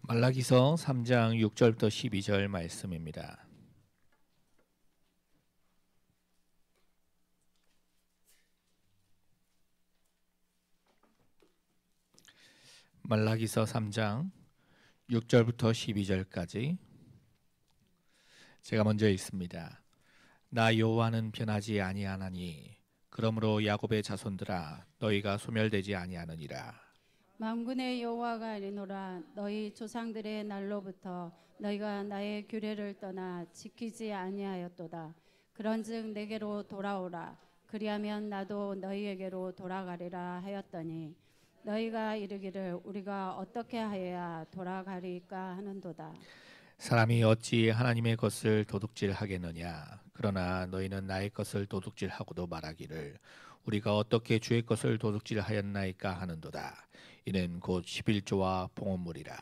말라기서 3장 6절부터 12절 말씀입니다. 말라기서 3장 6절부터 12절까지 제가 먼저 읽습니다. 나 여호와는 변하지 아니하나니 그러므로 야곱의 자손들아 너희가 소멸되지 아니하느니라. 만군의 여호와가 이르노라. 너희 조상들의 날로부터 너희가 나의 규례를 떠나 지키지 아니하였도다. 그런즉 내게로 돌아오라. 그리하면 나도 너희에게로 돌아가리라 하였더니 너희가 이르기를 우리가 어떻게 하여야 돌아가리까 하는도다. 사람이 어찌 하나님의 것을 도둑질하겠느냐. 그러나 너희는 나의 것을 도둑질하고도 말하기를 우리가 어떻게 주의 것을 도둑질하였나이까 하는도다. 이는 곧 11조와 봉헌물이라.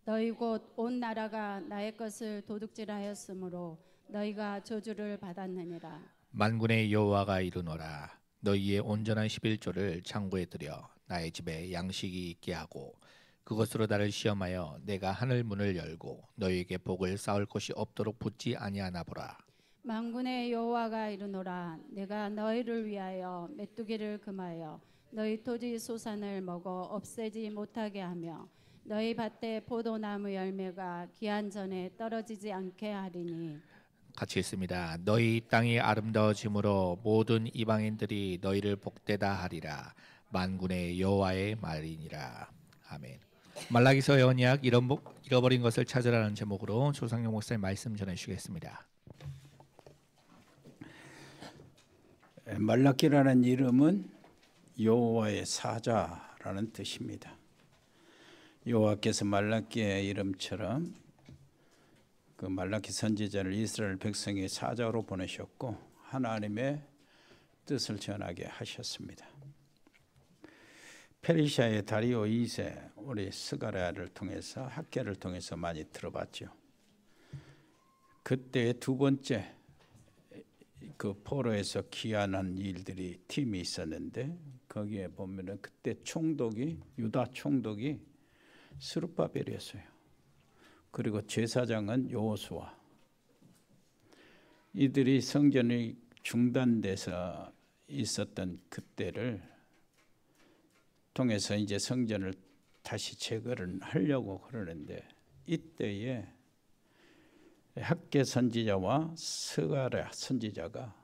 너희 곧 온 나라가 나의 것을 도둑질하였으므로 너희가 저주를 받았느니라. 만군의 여호와가 이르노라. 너희의 온전한 11조를 창고에 들여 나의 집에 양식이 있게 하고 그것으로 나를 시험하여 내가 하늘 문을 열고 너희에게 복을 쌓을 곳이 없도록 붙지 아니하나 보라. 만군의 여호와가 이르노라. 내가 너희를 위하여 메뚜기를 금하여 너희 토지 소산을 먹어 없애지 못하게 하며 너희 밭에 포도나무 열매가 기한 전에 떨어지지 않게 하리니. 같이 있습니다. 너희 땅이 아름다워짐으로 모든 이방인들이 너희를 복되다 하리라. 만군의 여호와의 말이니라. 아멘. 말라기서의 언약 잃어버린 것을 찾으라는 제목으로 조상용 목사님 말씀 전해주시겠습니다. 말라기라는 이름은 여호와의 사자라는 뜻입니다. 여호와께서 말라기의 이름처럼 그 말라기 선지자를 이스라엘 백성의 사자로 보내셨고 하나님의 뜻을 전하게 하셨습니다. 페르시아의 다리오 2세 우리 스가랴를 통해서 학계를 통해서 많이 들어봤죠. 그때 두 번째 그 포로에서 귀환한 일들이 팀이 있었는데 거기에 보면은 그때 총독이 유다 총독이 스룹바벨이었어요. 그리고 제사장은 여호수아. 이들이 성전이 중단돼서 있었던 그때를 통해서 이제 성전을 다시 재건을 하려고 그러는데 이때에 학계 선지자와 스가랴 선지자가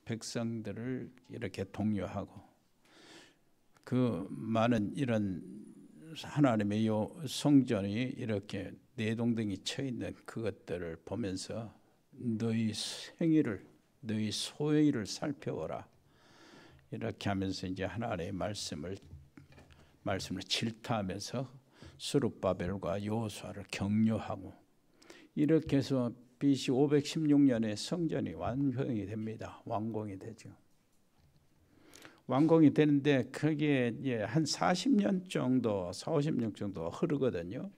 백성들을 이렇게 독려하고 그 많은 이런 하나님의 성전이 이렇게 내동댕이 쳐 있는 그것들을 보면서 너희 행위를 너희 소행위를 살펴보라 이렇게 하면서 이제 하나님의 말씀을 질타하면서 스룹바벨과 여호수아를 격려하고 이렇게 해서 BC 516년에 성전이 완성이 됩니다. 완공이 되죠. 완공이 되는데 그게 이제 한 40년 정도, 40년 정도 흐르거든요.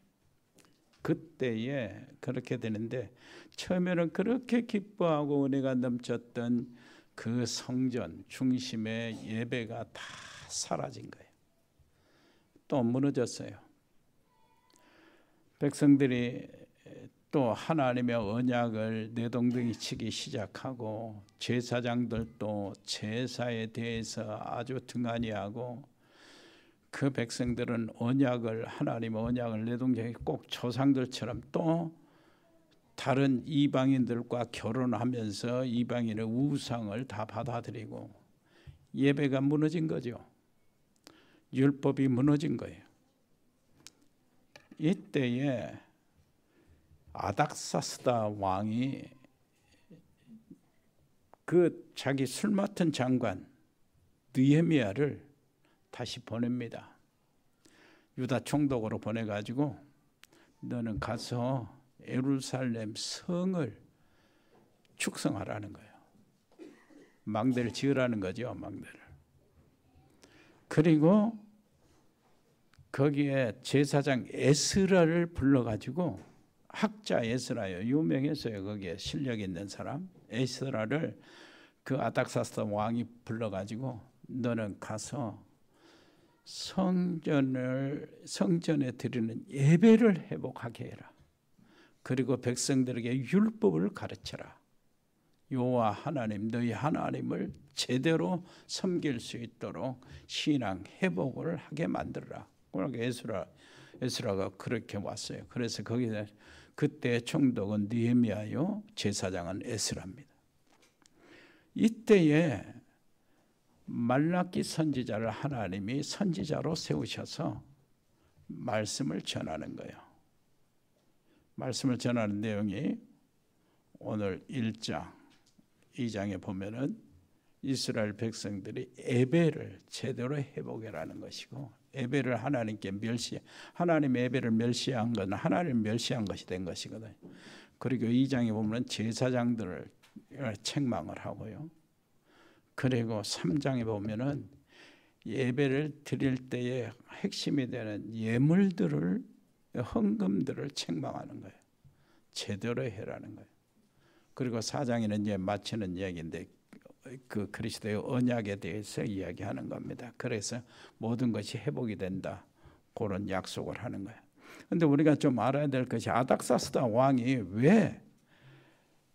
그때에 그렇게 되는데 처음에는 그렇게 기뻐하고 은혜가 넘쳤던 그 성전 중심의 예배가 다 사라진 거예요. 또 무너졌어요. 백성들이 또 하나님의 언약을 내동댕이 치기 시작하고 제사장들도 제사에 대해서 아주 등한히하고 그 백성들은 하나님의 언약을 내동댕이 꼭 조상들처럼 또 다른 이방인들과 결혼하면서 이방인의 우상을 다 받아들이고 예배가 무너진 거죠. 율법이 무너진 거예요. 이때에 아닥사스다 왕이 그 자기 술 맡은 장관 느헤미야를 다시 보냅니다. 유다 총독으로 보내가지고 너는 가서 예루살렘 성을 축성하라는 거예요. 망대를 지으라는 거죠. 망대를. 그리고 거기에 제사장 에스라를 불러가지고 학자 에스라요. 유명했어요. 거기에 실력 있는 사람. 에스라를 그 아닥사스다 왕이 불러가지고 너는 가서 성전에 드리는 예배를 회복하게 해라. 그리고 백성들에게 율법을 가르쳐라. 여호와 하나님 너희 하나님을 제대로 섬길 수 있도록 신앙 회복을 하게 만들어라. 그러니까 에스라가 그렇게 왔어요. 그래서 거기에 그때 총독은 느헤미야요, 제사장은 에스라입니다. 이때에 말라기 선지자를 하나님이 선지자로 세우셔서 말씀을 전하는 거예요. 말씀을 전하는 내용이 오늘 1장, 2장에 보면은 이스라엘 백성들이 예배를 제대로 회복해라는 것이고, 예배를 하나님께 하나님 예배를 멸시한 건 하나님 멸시한 것이 된 것이거든요. 그리고 2장에 보면 제사장들을 책망을 하고요. 그리고 3장에 보면은 예배를 드릴 때에 핵심이 되는 예물들을, 헌금들을 책망하는 거예요. 제대로 해라는 거예요. 그리고 4장에는 이제 마치는 이야기인데 그 그리스도의 언약에 대해서 이야기하는 겁니다. 그래서 모든 것이 회복이 된다, 그런 약속을 하는 거예요. 그런데 우리가 좀 알아야 될 것이 아닥사스다 왕이 왜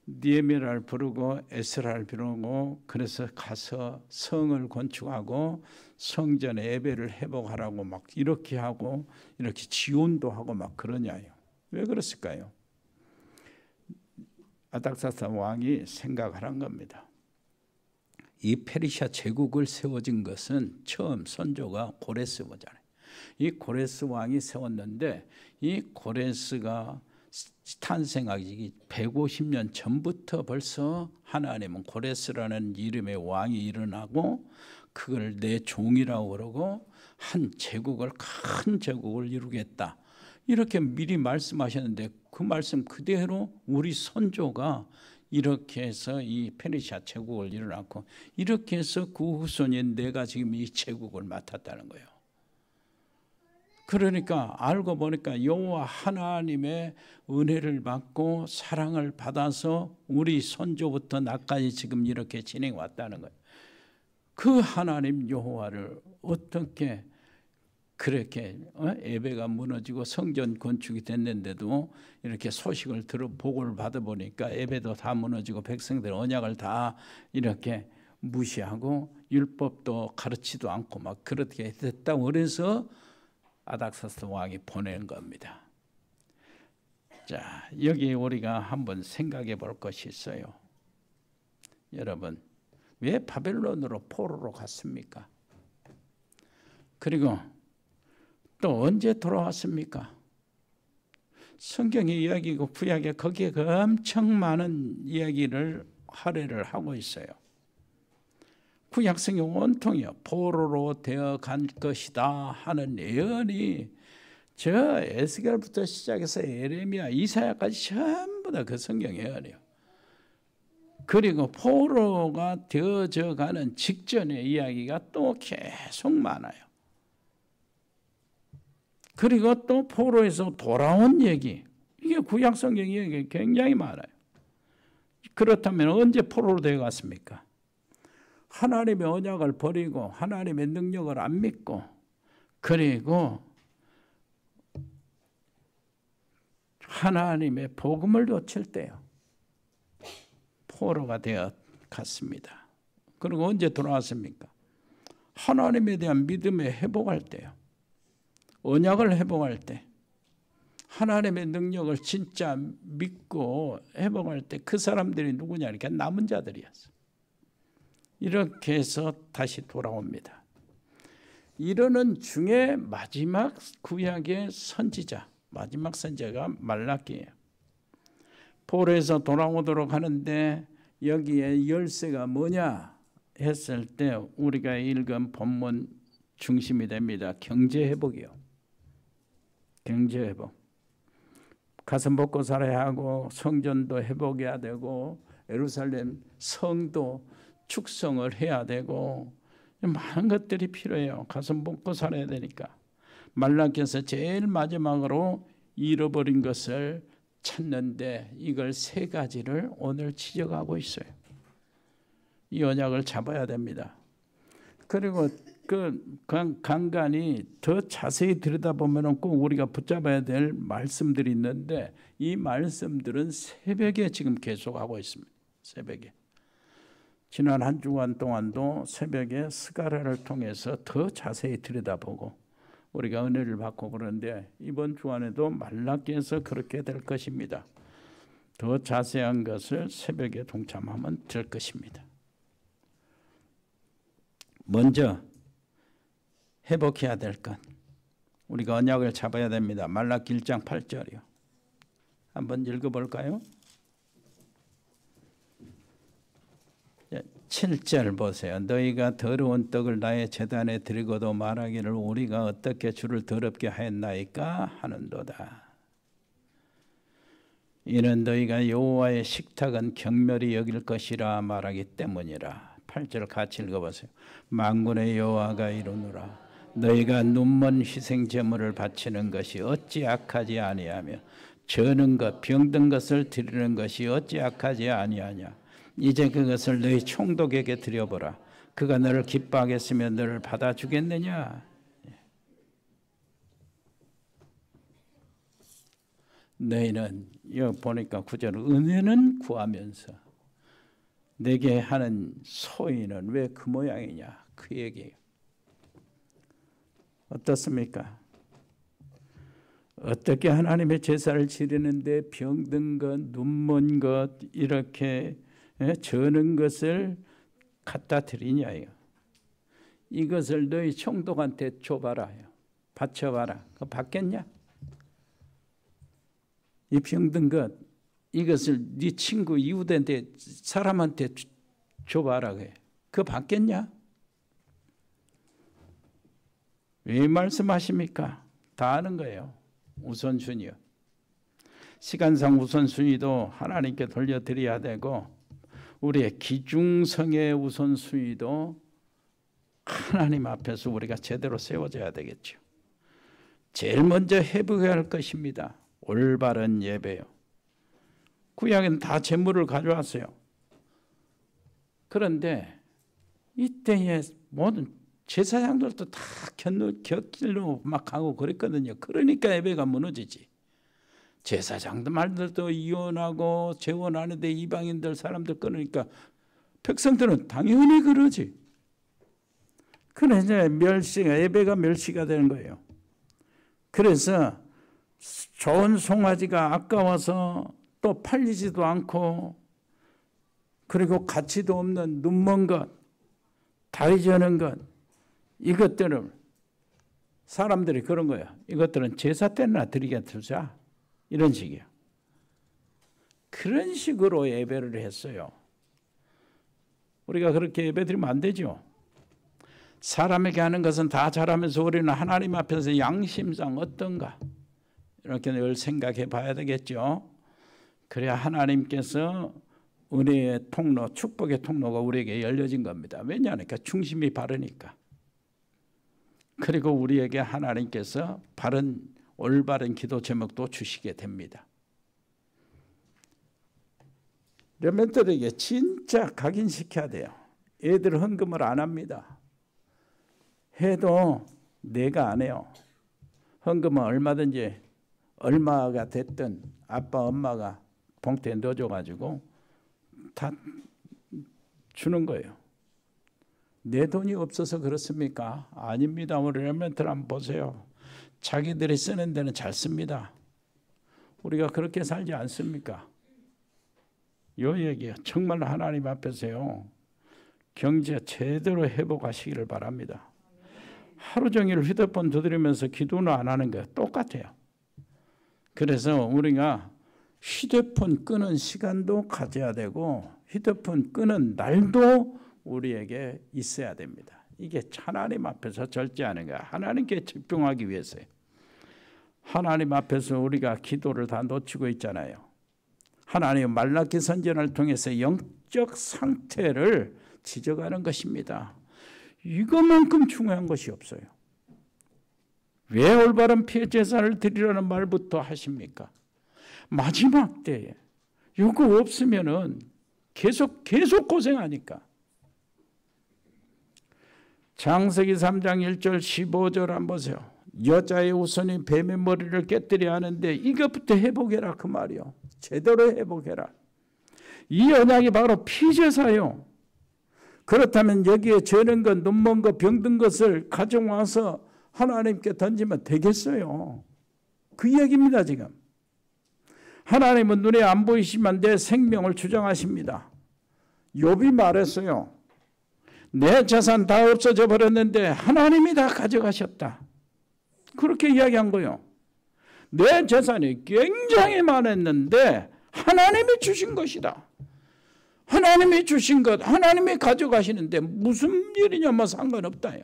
느헤미야를 부르고 에스라를 부르고 그래서 가서 성을 건축하고 성전의 예배를 회복하라고 막 이렇게 하고 이렇게 지원도 하고 막 그러냐요. 왜 그랬을까요? 아닥사스다 왕이 생각을 한 겁니다. 이 페르시아 제국을 세워진 것은 처음 선조가 고레스 왕이잖아요. 이 고레스 왕이 세웠는데 이 고레스가 탄생하기 150년 전부터 벌써 하나님은 고레스라는 이름의 왕이 일어나고 그걸 내 종이라고 그러고 한 제국을, 큰 제국을 이루겠다, 이렇게 미리 말씀하셨는데 그 말씀 그대로 우리 선조가 이렇게 해서 이 페르시아 제국을 일어났고 이렇게 해서 그 후손인 내가 지금 이 제국을 맡았다는 거예요. 그러니까 알고 보니까 여호와 하나님의 은혜를 받고 사랑을 받아서 우리 선조부터 나까지 지금 이렇게 진행해 왔다는 거예요. 그 하나님 여호와를 어떻게 그렇게 예배가 무너지고 성전 건축이 됐는데도 이렇게 소식을 들어 보고를 받아보니까 예배도 다 무너지고 백성들 언약을 다 이렇게 무시하고 율법도 가르치도 않고 막 그렇게 됐다고 그래서 아닥사스다 왕이 보낸 겁니다. 자, 여기 우리가 한번 생각해 볼 것이 있어요. 여러분, 왜 바벨론으로 포로로 갔습니까? 그리고 또 언제 돌아왔습니까? 성경의 이야기고 구약에 거기에 엄청 많은 이야기를 할애를 하고 있어요. 구약성경 온통이요, 포로로 되어 간 것이다 하는 예언이 저 에스겔부터 시작해서 예레미야, 이사야까지 전부 다 그 성경 예언이에요. 그리고 포로가 되어져 가는 직전의 이야기가 또 계속 많아요. 그리고 또 포로에서 돌아온 얘기, 이게 구약성경 얘기 굉장히 많아요. 그렇다면 언제 포로로 되어 갔습니까? 하나님의 언약을 버리고 하나님의 능력을 안 믿고 그리고 하나님의 복음을 놓칠 때요, 포로가 되어 갔습니다. 그리고 언제 돌아왔습니까? 하나님에 대한 믿음에 회복할 때요, 언약을 회복할 때, 하나님의 능력을 진짜 믿고 회복할 때 그 사람들이 누구냐, 이렇게 남은 자들이었어요. 이렇게 해서 다시 돌아옵니다. 이러는 중에 마지막 구약의 선지자, 마지막 선지자가 말라기예요. 포로에서 돌아오도록 하는데 여기에 열쇠가 뭐냐 했을 때 우리가 읽은 본문 중심이 됩니다. 경제회복이요. 경제회복. 가슴 벗고 살아야 하고 성전도 회복해야 되고 예루살렘 성도 축성을 해야 되고 많은 것들이 필요해요. 가슴 벗고 살아야 되니까. 말라기에서 제일 마지막으로 잃어버린 것을 찾는데 이걸 세 가지를 오늘 지적하고 있어요. 이 언약을 잡아야 됩니다. 그리고 간간히 더 자세히 들여다보면 꼭 우리가 붙잡아야 될 말씀들이 있는데 이 말씀들은 새벽에 지금 계속하고 있습니다. 새벽에. 지난 한 주간 동안도 새벽에 스가랴를 통해서 더 자세히 들여다보고 우리가 은혜를 받고 그러는데 이번 주간에도 말라기에서 그렇게 될 것입니다. 더 자세한 것을 새벽에 동참하면 될 것입니다. 먼저 회복해야 될 것, 우리가 언약을 잡아야 됩니다. 말라기 1장 8절이요. 한번 읽어볼까요? 7절 보세요. 너희가 더러운 떡을 나의 제단에 드리고도 말하기를 우리가 어떻게 주를 더럽게 하였나이까 하는도다. 이는 너희가 여호와의 식탁은 경멸히 여길 것이라 말하기 때문이라. 8절 같이 읽어보세요. 만군의 여호와가 이르노라. 너희가 눈먼 희생 제물을 바치는 것이 어찌 악하지 아니하며 저는 것 병든 것을 드리는 것이 어찌 악하지 아니하냐. 이제 그것을 너희 총독에게 드려보라. 그가 너를 기뻐하겠으면 너를 받아주겠느냐. 너희는 여기 보니까 9절 은혜는 구하면서 내게 하는 소인은 왜 그 모양이냐. 그 얘기예요. 어떻습니까? 어떻게 하나님의 제사를 지르는데 병든 것, 눈먼 것 이렇게 저는 것을 갖다 드리냐요. 이것을 너희 총독한테 줘봐라. 바쳐봐라. 그거 받겠냐? 이 병든 것 이것을 네 친구 이웃한테 사람한테 줘봐라. 그거 받겠냐? 왜 말씀하십니까? 다 아는 거예요. 우선순위요. 시간상 우선순위도 하나님께 돌려드려야 되고 우리의 기중성의 우선순위도 하나님 앞에서 우리가 제대로 세워져야 되겠죠. 제일 먼저 회복해야 할 것입니다. 올바른 예배요. 구약에는 다 제물을 가져왔어요. 그런데 이때에 모든 제사장들도 다 곁길로 막 가고 그랬거든요. 그러니까 예배가 무너지지. 제사장들도 이혼하고 재혼하는데 이방인들 사람들 끊으니까 백성들은 당연히 그러지. 그래서 예배가 멸시가 되는 거예요. 그래서 좋은 송아지가 아까워서 또 팔리지도 않고 그리고 가치도 없는 눈먼 것, 다리 저는 것 이것들을 사람들이 그런 거야. 이것들은 제사 때나 드리게 두자. 이런 식이야. 그런 식으로 예배를 했어요. 우리가 그렇게 예배 드리면 안 되죠. 사람에게 하는 것은 다 잘하면서 우리는 하나님 앞에서 양심상 어떤가 이렇게 늘 생각해 봐야 되겠죠. 그래야 하나님께서 은혜의 통로, 축복의 통로가 우리에게 열려진 겁니다. 왜냐하니까 중심이 바르니까. 그리고 우리에게 하나님께서 올바른 기도 제목도 주시게 됩니다. 렘넌트들에게 진짜 각인시켜야 돼요. 애들 헌금을 안 합니다. 해도 내가 안 해요. 헌금은 얼마든지 얼마가 됐든 아빠 엄마가 봉투에 넣어줘가지고 다 주는 거예요. 내 돈이 없어서 그렇습니까? 아닙니다. 우리 렘넌트를 한번 보세요. 자기들이 쓰는 데는 잘 씁니다. 우리가 그렇게 살지 않습니까? 요 얘기요. 정말 하나님 앞에서요. 경제 제대로 회복하시기를 바랍니다. 하루 종일 휴대폰 두드리면서 기도는 안 하는 거 똑같아요. 그래서 우리가 휴대폰 끄는 시간도 가져야 되고 휴대폰 끄는 날도 우리에게 있어야 됩니다. 이게 하나님 앞에서 절제하는 거야. 하나님께 집중하기 위해서요. 하나님 앞에서 우리가 기도를 다 놓치고 있잖아요. 하나님 말라기 선지자를 통해서 영적 상태를 지적하는 것입니다. 이것만큼 중요한 것이 없어요. 왜 올바른 피해 제사를 드리라는 말부터 하십니까? 마지막 때에 이거 없으면은 계속 고생하니까. 창세기 3장 1절 15절 한번 보세요. 여자의 후손이 뱀의 머리를 깨뜨려 하는데 이것부터 회복해라 그 말이요. 제대로 회복해라. 이 언약이 바로 피제사요. 그렇다면 여기에 저런 것, 눈먼 것, 병든 것을 가져와서 하나님께 던지면 되겠어요. 그 얘기입니다 지금. 하나님은 눈에 안 보이시지만 내 생명을 주장하십니다. 욥이 말했어요. 내 재산 다 없어져 버렸는데 하나님이 다 가져가셨다. 그렇게 이야기한 거예요. 내 재산이 굉장히 많았는데 하나님이 주신 것이다. 하나님이 주신 것, 하나님이 가져가시는데 무슨 일이냐면 상관없다요.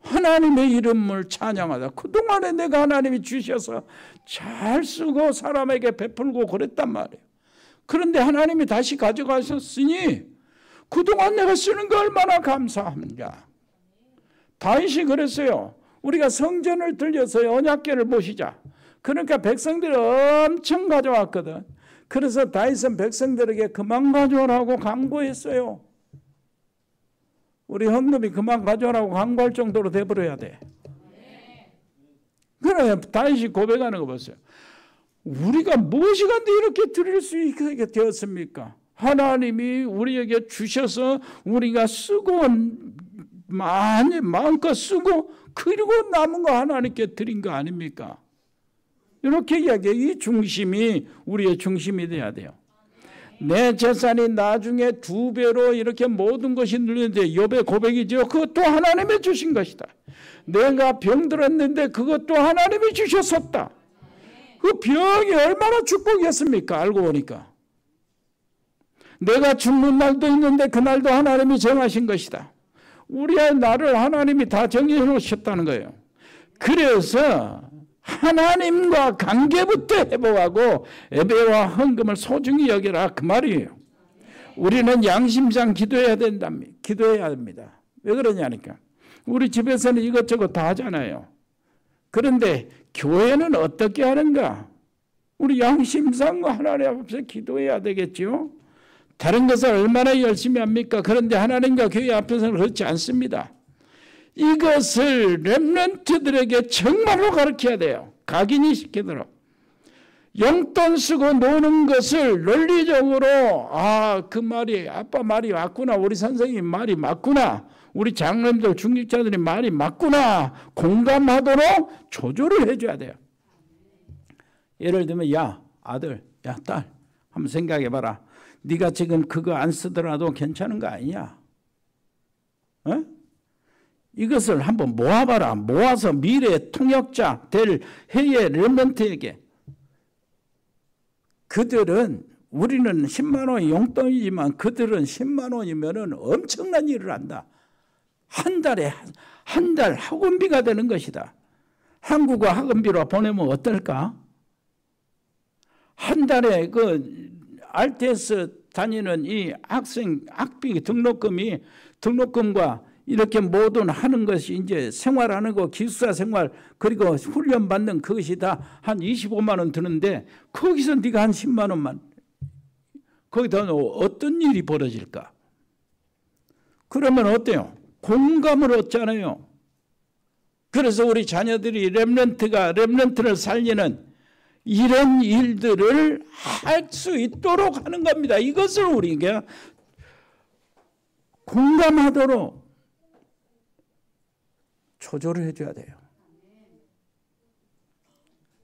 하나님의 이름을 찬양하다. 그동안에 내가 하나님이 주셔서 잘 쓰고 사람에게 베풀고 그랬단 말이에요. 그런데 하나님이 다시 가져가셨으니 그동안 내가 쓰는 거 얼마나 감사합니다. 다윗이 그랬어요. 우리가 성전을 들려서 언약궤를 모시자. 그러니까 백성들이 엄청 가져왔거든. 그래서 다윗은 백성들에게 그만 가져오라고 강구했어요. 우리 헌금이 그만 가져오라고 강구할 정도로 돼버려야 돼. 그래 다윗이 고백하는 거 보세요. 우리가 무엇이간데 이렇게 드릴 수 있게 되었습니까? 하나님이 우리에게 주셔서 우리가 쓰고 많이 마음껏 쓰고 그리고 남은 거 하나님께 드린 거 아닙니까? 이렇게 이야기해. 이 중심이 우리의 중심이 돼야 돼요. 내 재산이 나중에 2배로 이렇게 모든 것이 늘리는데 욥의 고백이죠. 그것도 하나님이 주신 것이다. 내가 병들었는데 그것도 하나님이 주셨었다. 그 병이 얼마나 축복이었습니까? 알고 보니까. 내가 죽는 날도 있는데 그날도 하나님이 정하신 것이다. 우리의 날을 하나님이 다 정해 놓으셨다는 거예요. 그래서 하나님과 관계부터 회복하고 예배와 헌금을 소중히 여겨라 그 말이에요. 우리는 양심상 기도해야 된답니다. 기도해야 합니다. 왜 그러냐니까 우리 집에서는 이것저것 다 하잖아요. 그런데 교회는 어떻게 하는가? 우리 양심상 하나님 앞에서 기도해야 되겠죠. 다른 것을 얼마나 열심히 합니까? 그런데 하나님과 교회 앞에서는 그렇지 않습니다. 이것을 렘넌트들에게 정말로 가르쳐야 돼요. 각인이 시키도록. 용돈 쓰고 노는 것을 논리적으로 그 말이 아빠 말이 맞구나. 우리 선생님 말이 맞구나. 우리 장로님들 중직자들이 말이 맞구나. 공감하도록 조절을 해줘야 돼요. 예를 들면 야 아들 야 딸 한번 생각해봐라. 네가 지금 그거 안 쓰더라도 괜찮은 거 아니냐? 어? 이것을 한번 모아봐라. 모아서 미래의 통역자 될 해의 렘넌트에게. 그들은 우리는 10만 원이 용돈이지만 그들은 10만 원이면 엄청난 일을 한다. 한 달에 한 달 학원비가 되는 것이다. 한국어 학원비로 보내면 어떨까? 한 달에 그 RTS 다니는 이 학생 학비 등록금과 이렇게 모든 하는 것이 이제 생활하는 거 기숙사 생활 그리고 훈련 받는 그것이 다 한 25만 원 드는데 거기서 네가 한 10만 원만 거기다 어떤 일이 벌어질까? 그러면 어때요? 공감을 얻잖아요. 그래서 우리 자녀들이 렘넌트를 살리는 이런 일들을 할 수 있도록 하는 겁니다. 이것을 우리가 공감하도록 조절을 해줘야 돼요.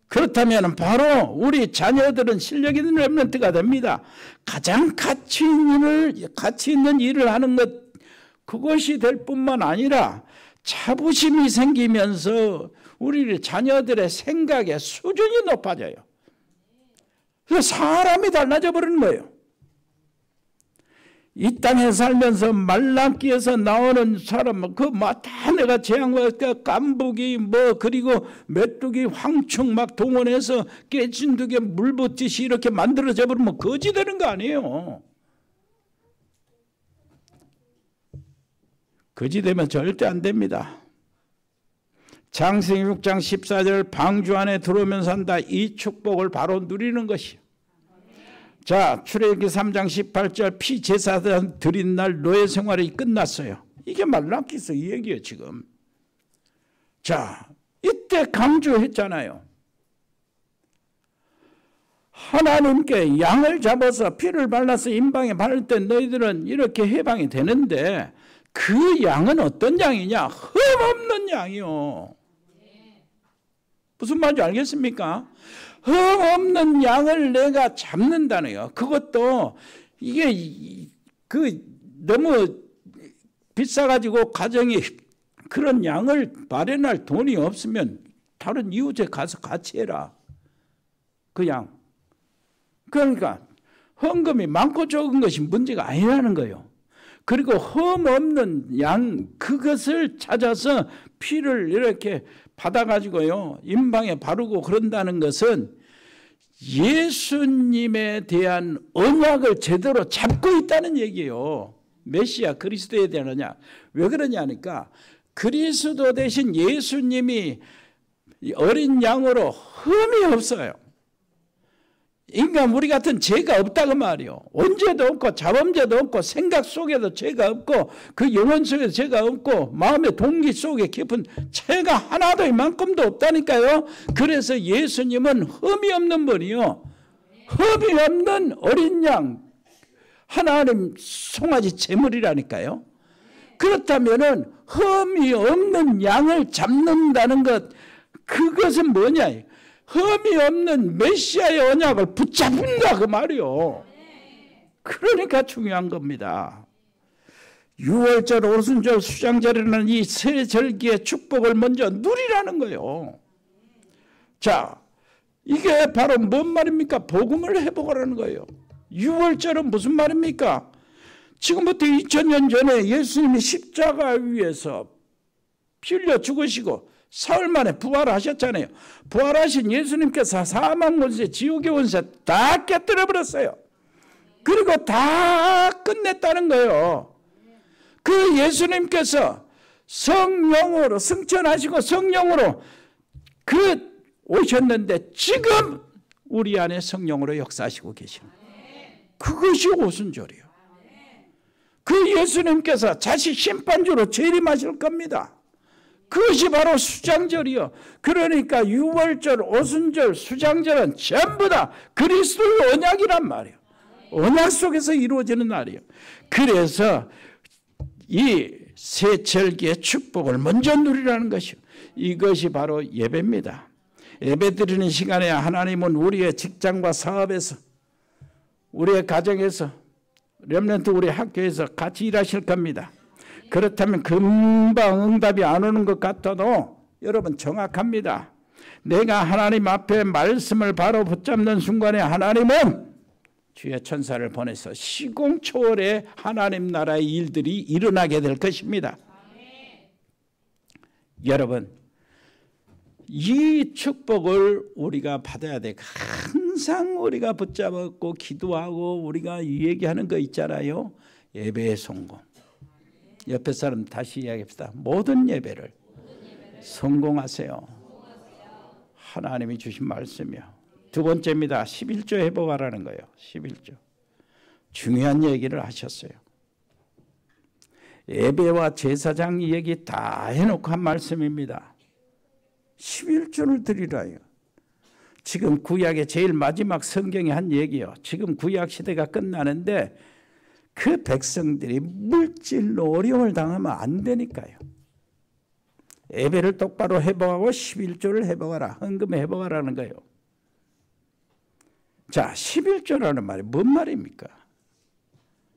그렇다면 바로 우리 자녀들은 실력 있는 렘넌트가 됩니다. 가장 가치 있는 일을 하는 것 그것이 될 뿐만 아니라 자부심이 생기면서 우리 자녀들의 생각의 수준이 높아져요. 그래서 사람이 달라져 버리는 거예요. 이 땅에 살면서 말랑기에서 나오는 사람, 다 내가 재앙과 깐부기, 그리고 메뚜기, 황충 막 동원해서 깨진두개 물 붓듯이 이렇게 만들어져 버리면 거지 되는 거 아니에요. 거지 되면 절대 안 됩니다. 창세기 6장 14절 방주 안에 들어오면서 한다. 이 축복을 바로 누리는 것이요. 자, 출애굽기 3장 18절 피제사장 드린 날 노예 생활이 끝났어요. 이게 말라기서 이 얘기예요 지금. 자, 이때 강조했잖아요. 하나님께 양을 잡아서 피를 발라서 임방에 바를 때 너희들은 이렇게 해방이 되는데 그 양은 어떤 양이냐? 흠없는 양이요. 무슨 말인지 알겠습니까? 흠없는 양을 내가 잡는다는 거예요. 그것도 이게 너무 비싸가지고 가정이 그런 양을 마련할 돈이 없으면 다른 이웃에 가서 같이 해라. 그 양. 그러니까 헌금이 많고 적은 것이 문제가 아니라는 거예요. 그리고 흠 없는 양 그것을 찾아서 피를 이렇게 받아가지고요 임방에 바르고 그런다는 것은 예수님에 대한 언약을 제대로 잡고 있다는 얘기예요. 메시아 그리스도에 대한 언약. 왜 그러냐니까 그리스도 대신 예수님이 어린 양으로 흠이 없어요. 인간 우리 같은 죄가 없다고 말이요. 언제도 없고 자범죄도 없고 생각 속에도 죄가 없고 그 영혼 속에도 죄가 없고 마음의 동기 속에 깊은 죄가 하나도 이만큼도 없다니까요. 그래서 예수님은 흠이 없는 분이요. 흠이 없는 어린 양 하나님 송아지 제물이라니까요. 그렇다면은 흠이 없는 양을 잡는다는 것 그것은 뭐냐? 흠이 없는 메시아의 언약을 붙잡는다 그 말이요. 그러니까 중요한 겁니다. 유월절, 오순절, 수장절에는 이 세 절기의 축복을 먼저 누리라는 거예요. 자, 이게 바로 뭔 말입니까? 복음을 회복하라는 거예요. 유월절은 무슨 말입니까? 지금부터 2000년 전에 예수님이 십자가 위에서 피 흘려 죽으시고 사흘 만에 부활하셨잖아요. 부활하신 예수님께서 사망 권세, 지옥의 권세 다 깨뜨려 버렸어요. 그리고 다 끝냈다는 거예요. 그 예수님께서 성령으로 승천하시고 성령으로 오셨는데 지금 우리 안에 성령으로 역사하시고 계십니다. 그것이 오순절이에요. 그 예수님께서 자식 심판주로 재림하실 겁니다. 그것이 바로 수장절이요. 그러니까 유월절, 오순절, 수장절은 전부 다 그리스도의 언약이란 말이에요. 언약 속에서 이루어지는 날이에요. 그래서 이 세 절기의 축복을 먼저 누리라는 것이요. 이것이 바로 예배입니다. 예배 드리는 시간에 하나님은 우리의 직장과 사업에서 우리의 가정에서 렘넌트 우리 학교에서 같이 일하실 겁니다. 그렇다면 금방 응답이 안 오는 것 같아도 여러분 정확합니다. 내가 하나님 앞에 말씀을 바로 붙잡는 순간에 하나님은 주의 천사를 보내서 시공초월의 하나님 나라의 일들이 일어나게 될 것입니다. 여러분 이 축복을 우리가 받아야 돼. 항상 우리가 붙잡았고 기도하고 우리가 얘기하는 거 있잖아요. 예배의 성공. 옆에 사람 다시 이야기합시다. 모든 예배를 성공하세요. 하나님이 주신 말씀이요. 두 번째입니다. 11조 회복하라는 거예요. 11조. 중요한 얘기를 하셨어요. 예배와 제사장 얘기 다 해놓고 한 말씀입니다. 11조를 드리라요. 지금 구약의 제일 마지막 성경에 한 얘기요. 지금 구약 시대가 끝나는데 그 백성들이 물질로 어려움을 당하면 안 되니까요. 예배를 똑바로 회복하고 11조를 회복하라. 헌금을 회복하라는 거예요. 자, 11조라는 말이 뭔 말입니까?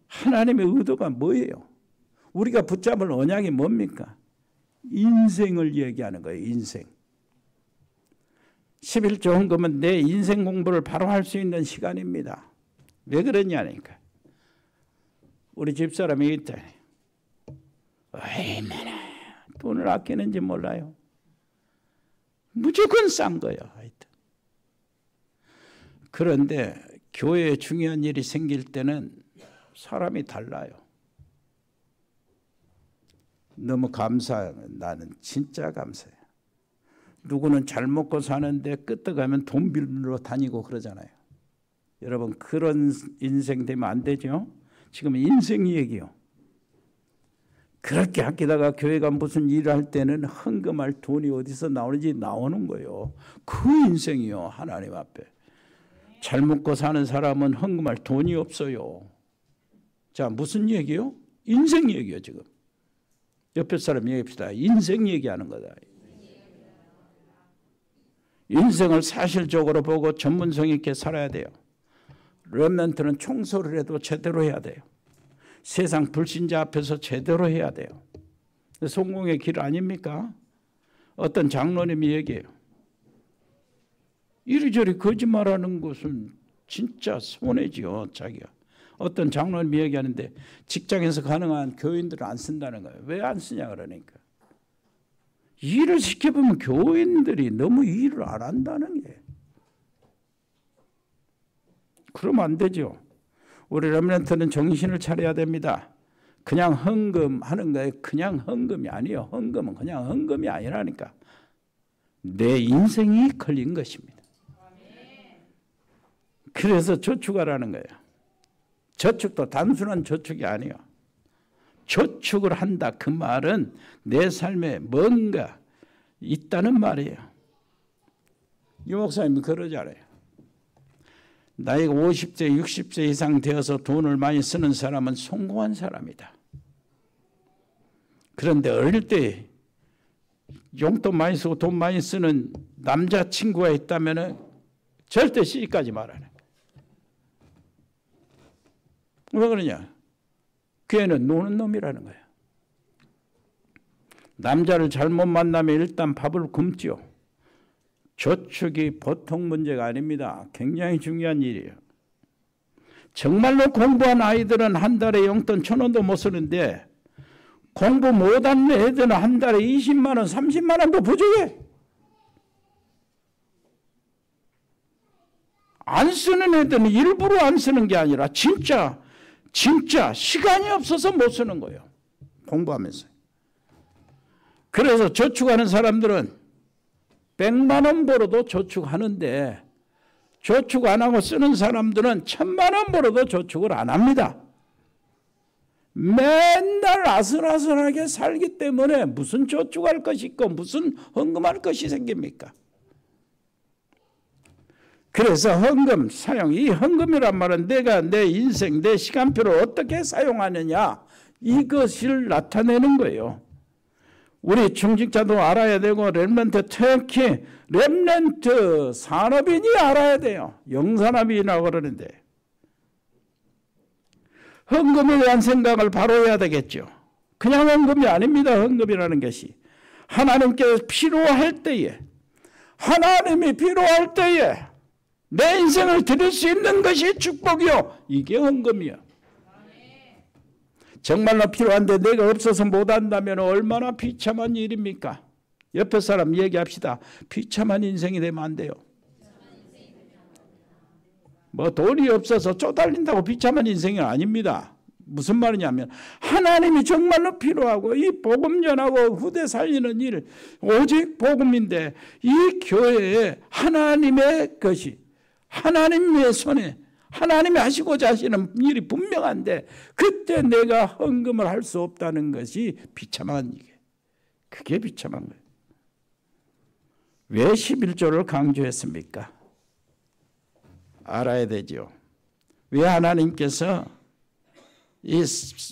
하나님의 의도가 뭐예요? 우리가 붙잡을 언약이 뭡니까? 인생을 얘기하는 거예요. 인생. 11조 헌금은 내 인생 공부를 바로 할 수 있는 시간입니다. 왜 그러냐니까. 우리 집사람이 있다니. 얼마나 돈을 아끼는지 몰라요. 무조건 싼 거예요. 하여튼. 그런데 교회에 중요한 일이 생길 때는 사람이 달라요. 너무 감사해요. 나는 진짜 감사해요. 누구는 잘 먹고 사는데 끄떡하면 돈 빌러 다니고 그러잖아요. 여러분 그런 인생 되면 안 되죠. 지금 인생 얘기요. 그렇게 아끼다가 교회가 무슨 일을 할 때는 헌금할 돈이 어디서 나오는지 나오는 거예요. 그 인생이요, 하나님 앞에. 잘 먹고 사는 사람은 헌금할 돈이 없어요. 자, 무슨 얘기요? 인생 얘기요, 지금. 옆에 사람 얘기합시다. 인생 얘기하는 거다. 인생을 사실적으로 보고 전문성 있게 살아야 돼요. 렘넌트는 청소를 해도 제대로 해야 돼요. 세상 불신자 앞에서 제대로 해야 돼요. 성공의 길 아닙니까? 어떤 장로님이 얘기해요. 이리저리 거짓말하는 것은 진짜 손해지요, 자기가. 어떤 장로님이 얘기하는데 직장에서 가능한 교인들을 안 쓴다는 거예요. 왜 안 쓰냐 그러니까. 일을 시켜보면 교인들이 너무 일을 안 한다는 게. 그러면 안 되죠. 우리 렘넌트는 정신을 차려야 됩니다. 그냥 헌금하는 거예요. 그냥 헌금이 아니에요. 헌금은 그냥 헌금이 아니라니까. 내 인생이 걸린 것입니다. 그래서 저축하라는 거예요. 저축도 단순한 저축이 아니에요. 저축을 한다. 그 말은 내 삶에 뭔가 있다는 말이에요. 이 목사님이 그러잖아요. 나이가 50세, 60세 이상 되어서 돈을 많이 쓰는 사람은 성공한 사람이다. 그런데 어릴 때 용돈 많이 쓰고 돈 많이 쓰는 남자친구가 있다면 절대 시집가지 말아라. 왜 그러냐? 그 애는 노는 놈이라는 거야. 남자를 잘못 만나면 일단 밥을 굶죠. 저축이 보통 문제가 아닙니다. 굉장히 중요한 일이에요. 정말로 공부한 아이들은 한 달에 용돈 1,000원도 못 쓰는데 공부 못한 애들은 한 달에 20만 원, 30만 원도 부족해. 안 쓰는 애들은 일부러 안 쓰는 게 아니라 진짜 시간이 없어서 못 쓰는 거예요. 공부하면서. 그래서 저축하는 사람들은 100만 원 벌어도 저축하는데 저축 안 하고 쓰는 사람들은 1000만 원 벌어도 저축을 안 합니다. 맨날 아슬아슬하게 살기 때문에 무슨 저축할 것이 있고 무슨 헌금할 것이 생깁니까? 그래서 헌금 사용, 이 헌금이란 말은 내가 내 인생, 내 시간표를 어떻게 사용하느냐 이것을 나타내는 거예요. 우리 중직자도 알아야 되고 렘넌트, 특히 렘넌트 산업인이 알아야 돼요. 영산업인이라고 그러는데 헌금에 대한 생각을 바로 해야 되겠죠. 그냥 헌금이 아닙니다. 헌금이라는 것이 하나님께서 필요할 때에, 하나님이 필요할 때에 내 인생을 드릴 수 있는 것이 축복이요. 이게 헌금이요. 정말로 필요한데 내가 없어서 못한다면 얼마나 비참한 일입니까? 옆에 사람 얘기합시다. 비참한 인생이 되면 안 돼요. 뭐 돈이 없어서 쪼달린다고 비참한 인생이 아닙니다. 무슨 말이냐면 하나님이 정말로 필요하고 이 복음 전하고 후대 살리는 일 오직 복음인데 이 교회에 하나님의 것이 하나님의 손에 하나님이 하시고자 하시는 일이 분명한데 그때 내가 헌금을 할 수 없다는 것이 비참한 일이에요. 그게 비참한 거예요. 왜 11조를 강조했습니까? 알아야 되죠. 왜 하나님께서 이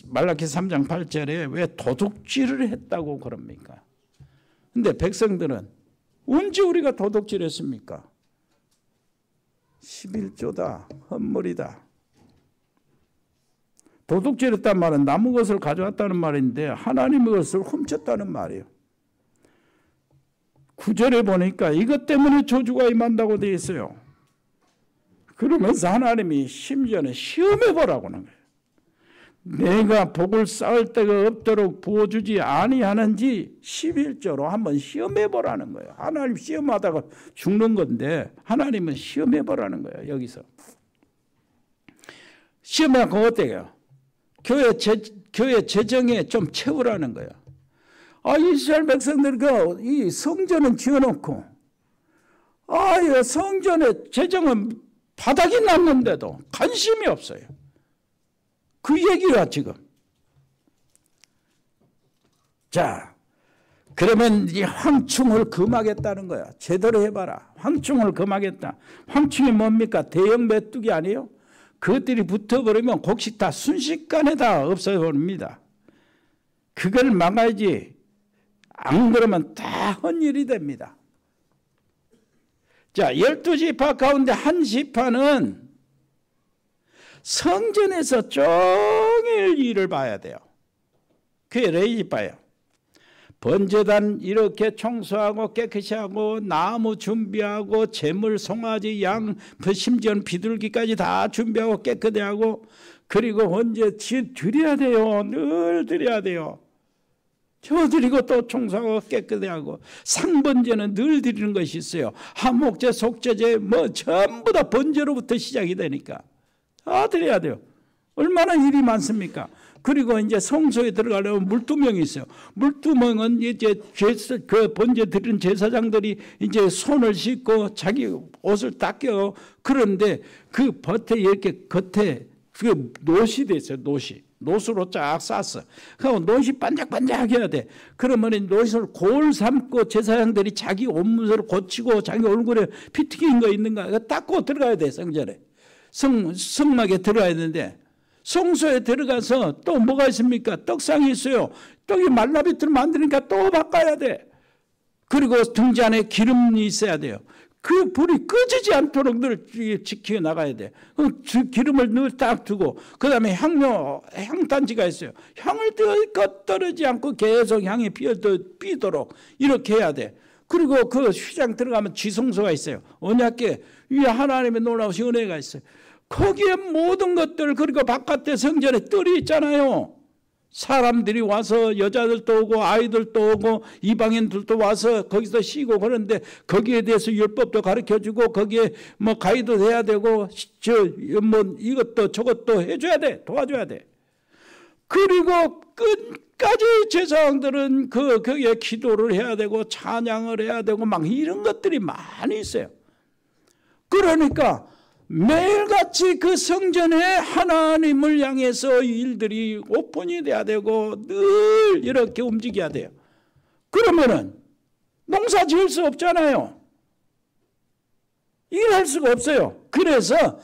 말라기 3장 8절에 왜 도둑질을 했다고 그럽니까? 근데 백성들은 언제 우리가 도둑질했습니까? 11조다, 헌물이다. 도둑질했단 말은 남의 것을 가져왔다는 말인데 하나님의 것을 훔쳤다는 말이에요. 9절에 보니까 이것 때문에 저주가 임한다고 되어 있어요. 그러면서 하나님이 심지어는 시험해보라고 하는 거예요. 내가 복을 쌓을 데가 없도록 부어주지 아니하는지 11조로 한번 시험해보라는 거예요. 하나님 시험하다가 죽는 건데 하나님은 시험해보라는 거예요. 여기서 시험하고 어때요? 교회 재정에 좀 채우라는 거예요. 이스라엘 백성들 이 성전은 지어놓고 이 성전의 재정은 바닥이 났는데도 관심이 없어요. 그 얘기야 지금. 자, 그러면 이 황충을 금하겠다는 거야. 제대로 해봐라. 황충을 금하겠다. 황충이 뭡니까? 대형 메뚜기 아니에요? 그것들이 붙어버리면 곡식 다 순식간에 다 없어버립니다. 그걸 막아야지. 안 그러면 다 헛일이 됩니다. 자, 12지파 가운데 한 지파는 성전에서 종일 일을 봐야 돼요. 그게 레위지파예요. 번제단 이렇게 청소하고 깨끗이 하고 나무 준비하고 재물 송아지 양 심지어는 비둘기까지 다 준비하고 깨끗이 하고 그리고 번제 드려야 돼요. 늘 드려야 돼요. 저 드리고 또 청소하고 깨끗이 하고 상번제는 늘 드리는 것이 있어요. 한목제 속죄제 뭐 전부 다 번제로부터 시작이 되니까 다 드려야 돼요. 얼마나 일이 많습니까? 그리고 이제 성소에 들어가려면 물두멍이 있어요. 물두멍은 이제 그 번제 드리는 제사장들이 이제 손을 씻고 자기 옷을 닦여. 그런데 그 겉에 이렇게 겉에 그 노시 돼 있어요. 노수로 쫙 쌌어. 그럼 노시 반짝반짝 해야 돼. 그러면 노시를 골 삼고 제사장들이 자기 옷무새를 고치고 자기 얼굴에 피 튀긴 거 있는가 닦고 들어가야 돼. 성전에. 성막에 들어가야 되는데 성소에 들어가서 또 뭐가 있습니까? 떡상이 있어요. 떡이 말라비트로 만드니까 또 바꿔야 돼. 그리고 등지 안에 기름이 있어야 돼요. 그 불이 꺼지지 않도록 늘 지켜 나가야 돼. 기름을 늘 딱 두고 그 다음에 향단지가 있어요. 향을 떨어지지 않고 계속 향이 피도록 이렇게 해야 돼. 그리고 그 휘장 들어가면 지성소가 있어요. 언약궤 위에 하나님의 놀라우신 은혜가 있어요. 거기에 모든 것들 그리고 바깥에 성전에 뜰이 있잖아요. 사람들이 와서 여자들도 오고 아이들도 오고 이방인들도 와서 거기서 쉬고 그런데 거기에 대해서 율법도 가르쳐주고 거기에 뭐 가이드도 해야 되고 뭐 이것도 저것도 해줘야 돼. 도와줘야 돼. 그리고 끝까지 제사장들은 거기에 기도를 해야 되고 찬양을 해야 되고 막 이런 것들이 많이 있어요. 그러니까 매일같이 그 성전에 하나님을 향해서 일들이 오픈이 돼야 되고 늘 이렇게 움직여야 돼요. 그러면은 농사 지을 수 없잖아요. 일할 수가 없어요. 그래서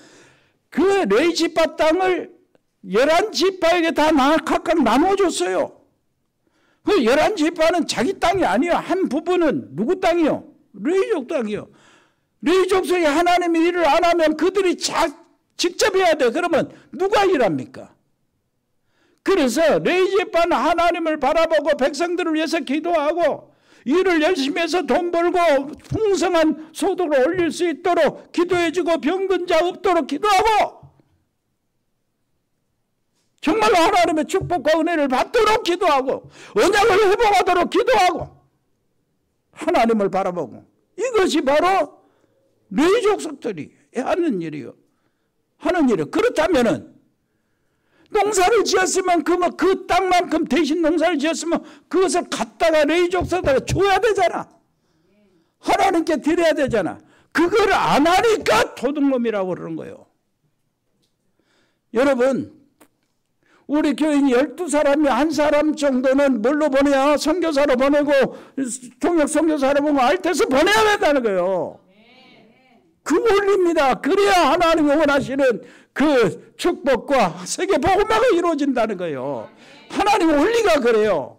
그 레위지파 땅을 11지파에게 다 각각 나눠줬어요. 그 11지파는 자기 땅이 아니에요. 한 부분은 누구 땅이요? 레위족 땅이요. 레위족속에 하나님이 일을 안 하면 그들이 직접 해야 돼. 그러면 누가 일합니까? 그래서 레위지파는 하나님을 바라보고 백성들을 위해서 기도하고 일을 열심히 해서 돈 벌고 풍성한 소득을 올릴 수 있도록 기도해주고 병든 자 없도록 기도하고 정말로 하나님의 축복과 은혜를 받도록 기도하고 언약을 회복하도록 기도하고 하나님을 바라보고 이것이 바로 레위족속들이 하는 일이요. 그렇다면은 농사를 지었으면 그 땅만큼 대신 농사를 지었으면 그것을 갖다가 레위족속들에게 줘야 되잖아. 하나님께 드려야 되잖아. 그걸 안 하니까 도둑놈이라고 그러는 거예요. 여러분, 우리 교인 12사람이 한 사람 정도는 뭘로 보내야? 선교사로 보내고 통역 선교사로 보내고 알테서 보내야 된다는 거예요. 그 원리입니다. 그래야 하나님이 원하시는 그 축복과 세계 복음화가 이루어진다는 거예요. 하나님의 원리가 그래요.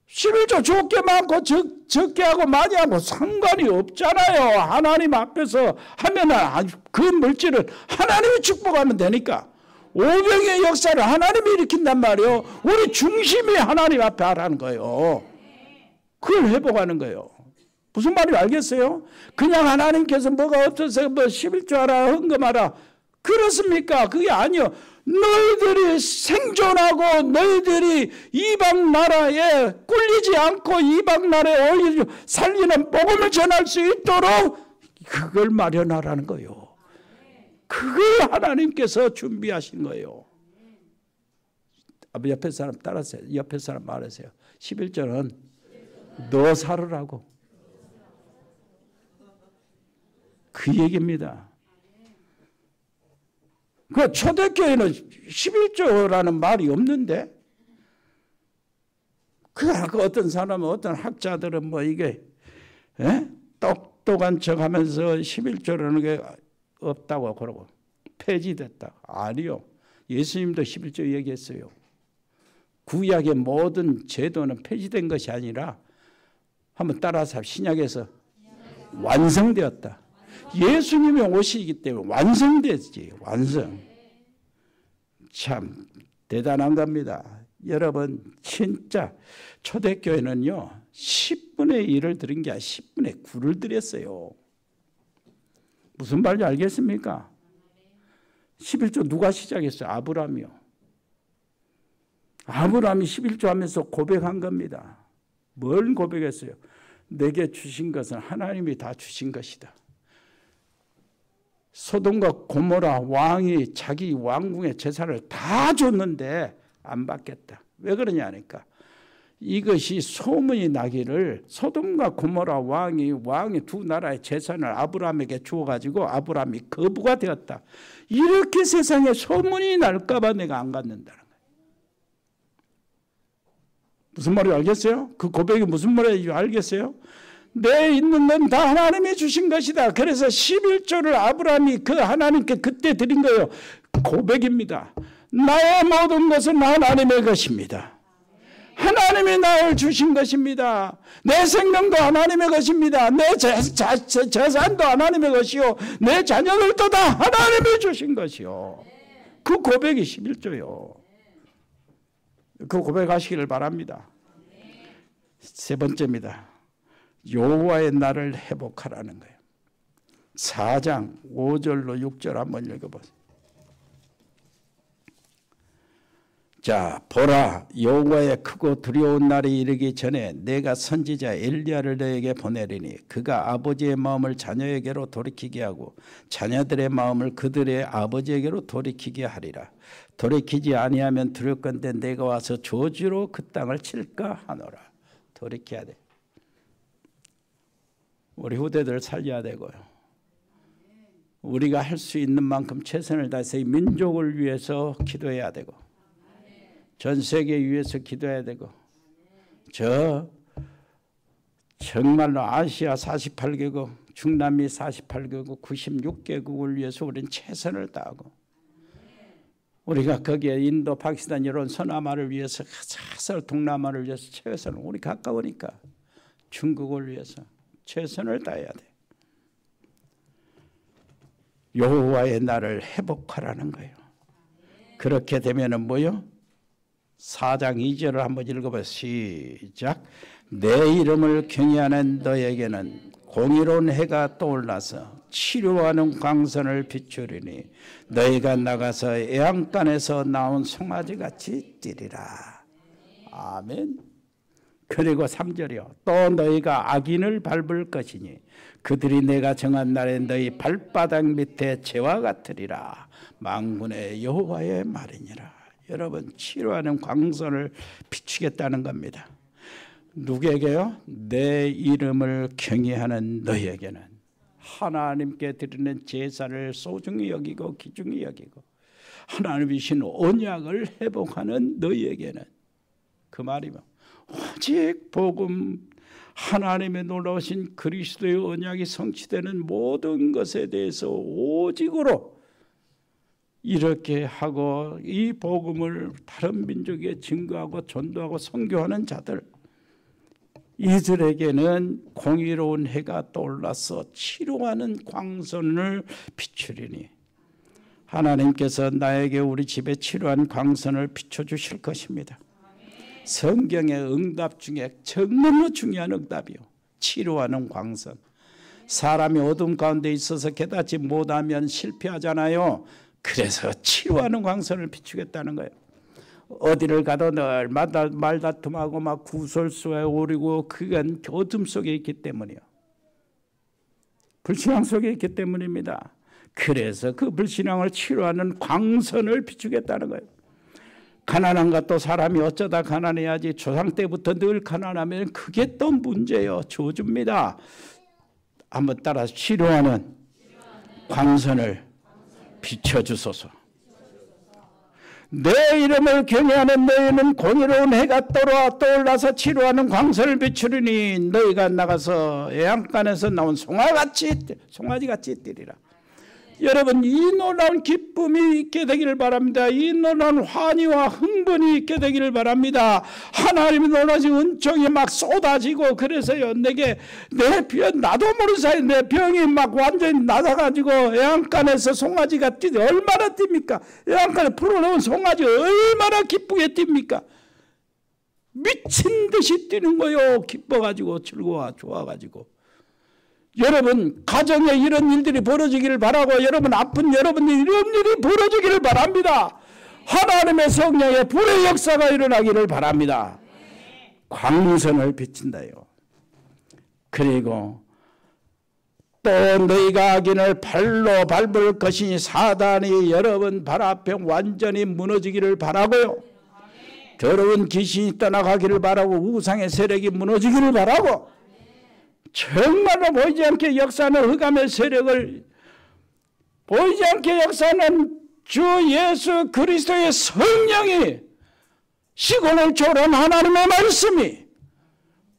11조 좋게 많고 적게 하고 많이 하고 상관이 없잖아요. 하나님 앞에서 하면 그 물질을 하나님이 축복하면 되니까. 오병의 역사를 하나님이 일으킨단 말이에요. 우리 중심이 하나님 앞에 하라는 거예요. 그걸 회복하는 거예요. 무슨 말인지 알겠어요? 그냥 하나님께서 뭐가 없어서 뭐 11조 하라 헌금하라 그렇습니까? 그게 아니요. 너희들이 생존하고 너희들이 이방 나라에 꿀리지 않고 이방 나라에 오히려 살리는 복음을 전할 수 있도록 그걸 마련하라는 거예요. 그걸 하나님께서 준비하신 거예요. 옆에 사람 따라하세요. 옆에 사람 말하세요. 11조는 너 살으라고. 그 얘기입니다. 그 초대교회는 11조라는 말이 없는데 그 어떤 사람은 어떤 학자들은 뭐 이게 똑똑한 척하면서 11조라는 게 없다고 그러고 폐지됐다. 아니요. 예수님도 11조 얘기했어요. 구약의 모든 제도는 폐지된 것이 아니라 한번 따라서 신약에서 완성되었다. 예수님이 오시기 때문에 완성됐지. 완성. 참 대단한 겁니다. 여러분 진짜 초대교회는요 10분의 1을 드린 게 아니라 10분의 9를 드렸어요. 무슨 말인지 알겠습니까? 11조 누가 시작했어요? 아브라함이요. 아브라함이 11조 하면서 고백한 겁니다. 뭘 고백했어요? 내게 주신 것은 하나님이 다 주신 것이다. 소돔과 고모라 왕이 자기 왕궁의 재산을 다 줬는데 안 받겠다. 왜 그러냐 하니까 이것이 소문이 나기를 소돔과 고모라 왕이 두 나라의 재산을 아브라함에게 주어가지고 아브라함이 거부가 되었다. 이렇게 세상에 소문이 날까 봐 내가 안 갖는다는 거예요. 무슨 말인지 알겠어요? 그 고백이 무슨 말인지 알겠어요? 내 있는 건 다 하나님이 주신 것이다. 그래서 11조를 아브라함이 그 하나님께 그때 드린 거예요. 고백입니다. 나의 모든 것은 하나님의 것입니다. 하나님이 나를 주신 것입니다. 내 생명도 하나님의 것입니다. 내 재산도 하나님의 것이요. 내 자녀들도 다 하나님이 주신 것이요. 그 고백이 11조요. 그 고백하시기를 바랍니다. 세 번째입니다. 여호와의 날을 회복하라는 거예요. 4장 5절로 6절 한번 읽어보세요. 자, 보라, 여호와의 크고 두려운 날이 이르기 전에 내가 선지자 엘리야를 너에게 보내리니 그가 아버지의 마음을 자녀에게로 돌이키게 하고 자녀들의 마음을 그들의 아버지에게로 돌이키게 하리라. 돌이키지 아니하면 두렵건대 내가 와서 저주로 그 땅을 칠까 하노라. 돌이켜야 돼. 우리 후대들 살려야 되고요. 우리가 할 수 있는 만큼 최선을 다해서 이 민족을 위해서 기도해야 되고 전 세계 위해서 기도해야 되고 정말로 아시아 48개국, 중남미 48개국, 96개국을 위해서 우리는 최선을 다하고 우리가 거기에 인도, 파키스탄 이런 서남아를 위해서 사설 동남아를 위해서 최선을 우리 가까우니까 중국을 위해서 최선을 다해야 돼. 여호와의 날을 회복하라는 거예요. 그렇게 되면은 뭐요? 4장 2절을 한번 읽어봐요. 시작. 내 이름을 경외하는 너에게는 공의로운 해가 떠올라서 치료하는 광선을 비추리니 너희가 나가서 애양간에서 나온 송아지같이 뛰리라. 아멘. 그리고 3절이요. 또 너희가 악인을 밟을 것이니 그들이 내가 정한 날에 너희 발바닥 밑에 재와 같으리라. 만군의 여호와의 말이니라. 여러분 치료하는 광선을 비추겠다는 겁니다. 누구에게요? 내 이름을 경외하는 너희에게는 하나님께 드리는 제사를 소중히 여기고 귀중히 여기고 하나님이 주신 언약을 회복하는 너희에게는 그 말이면 오직 복음 하나님의 놀라우신 그리스도의 언약이 성취되는 모든 것에 대해서 오직으로 이렇게 하고 이 복음을 다른 민족에 증거하고 전도하고 선교하는 자들 이들에게는 공의로운 해가 떠올라서 치료하는 광선을 비추리니 하나님께서 나에게 우리 집에 치료한 광선을 비춰주실 것입니다. 성경의 응답 중에 정말로 중요한 응답이요. 치료하는 광선. 사람이 어둠 가운데 있어서 깨닫지 못하면 실패하잖아요. 그래서 치료하는 광선을 비추겠다는 거예요. 어디를 가도 늘 말다툼하고 막 구설수에 오르고 그건 어둠 속에 있기 때문이요. 불신앙 속에 있기 때문입니다. 그래서 그 불신앙을 치료하는 광선을 비추겠다는 거예요. 가난한 것도 사람이 어쩌다 가난해야지 조상 때부터 늘 가난하면 그게 또 문제예요. 저주입니다. 한번 따라서 치료하는 광선을 비춰주소서. 내 이름을 경외하는 너희는 공의로운 해가 떠올라서 치료하는 광선을 비추리니 너희가 나가서 애양간에서 나온 송아지같이 뛰리라. 여러분, 이 놀라운 기쁨이 있게 되기를 바랍니다. 이 놀라운 환희와 흥분이 있게 되기를 바랍니다. 하나님이 놀라신 은총이 막 쏟아지고, 그래서요, 내게 내 병, 나도 모르는 사이에 내 병이 막 완전히 나가가지고 애양간에서 송아지가 뛰지. 얼마나 뜁니까? 애양간에 풀어놓은 송아지 얼마나 기쁘게 뜁니까? 미친 듯이 뛰는 거요. 기뻐가지고, 즐거워, 좋아가지고. 여러분, 가정에 이런 일들이 벌어지기를 바라고, 여러분 아픈 여러분이 이런 일이 벌어지기를 바랍니다. 하나님의 성령의 불의 역사가 일어나기를 바랍니다. 광선을 비친다요. 그리고 또 너희가 악인을 발로 밟을 것이니 사단이 여러분 발 앞에 완전히 무너지기를 바라고요. 더러운 귀신이 떠나가기를 바라고, 우상의 세력이 무너지기를 바라고, 정말로 보이지 않게 역사하는 흑암의 세력을, 보이지 않게 역사하는 주 예수 그리스도의 성령이, 시공을 초월한 하나님의 말씀이